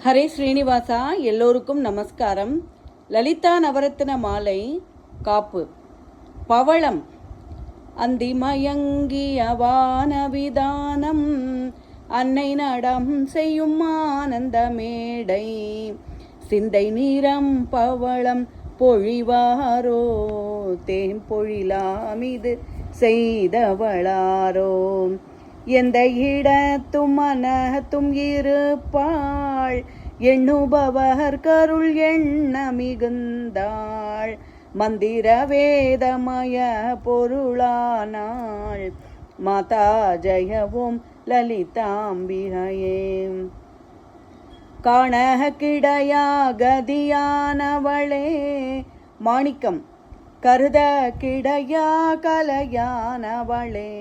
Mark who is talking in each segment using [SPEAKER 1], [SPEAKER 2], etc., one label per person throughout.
[SPEAKER 1] ஹரே ஸ்ரீனிவாசா, எல்லோருக்கும் நமஸ்காரம். லலிதா நவரத்ன மாலை காப்பு. பவளம் அந்திமயங்கிய வானவிதானம் அன்னை நடம் செய்யும் ஆனந்த மேடை சிந்தை நீரம் பவளம் பொழிவாரோ தேன் பொழிலாமிது செய்தவளாரோ எந்த இடத்தும் மனத்தும் இருப்பாள் எண்ணுபவர் கருள் எண்ண மிகுந்தாள் மந்திர வேதமய பொருளானாள் மாதா ஜெயவும் லலிதாம்பிகையே. காண கிடையா கதியானவளே மாணிக்கம் கருத கிடையா கலையானவளே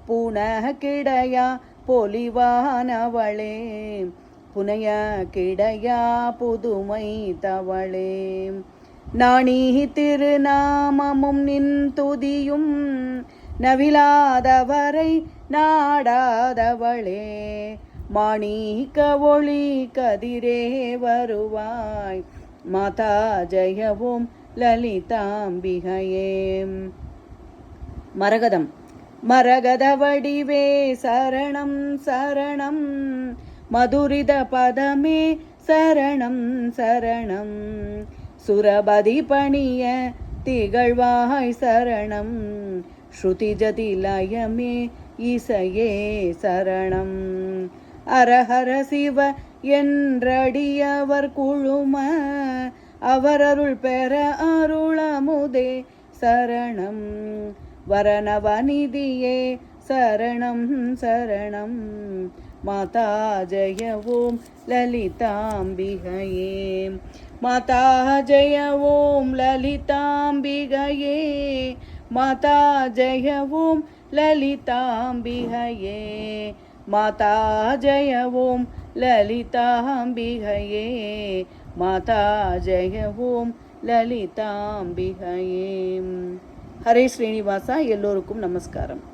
[SPEAKER 1] பூன கிடையா பொலிவானவளே புனைய கிடையா புதுமை தவளே நாணி திருநாமமும் நின் துதியும் நவிலாதவரை நாடாதவளே மாணிக்க ஒளி கதிரே வருவாய் மாதா ஜெயவும் லலிதாம்பிகையே. மரகதம் மரகத வடிவே சரணம் சரணம் மதுரித பதமே சரணம் சரணம் சுரபதி பணிய திகழ்வாய் சரணம் ஸ்ருதி ஜதிலயமே இசையே சரணம் அரஹர சிவ என்றடியவர் குழும அவரருள் பெற அருளமுதே சரணம் வரணவநிதியே சரணம் சரணம் மாதா ஜெயவோம் லலிதாம்பிகையே. மாதா ஜெயவோம் லலிதாம்பிகையே மாதா ஜெயவோம் லலிதாம்பிகையே மாதா ஜெயவோம் லலிதாம்பிகையே மாதா ஜெயவோம் லலிதாம்பிகையே. ஹரே ஸ்ரீனிவாசா, எல்லோருக்கும் நமஸ்காரம்.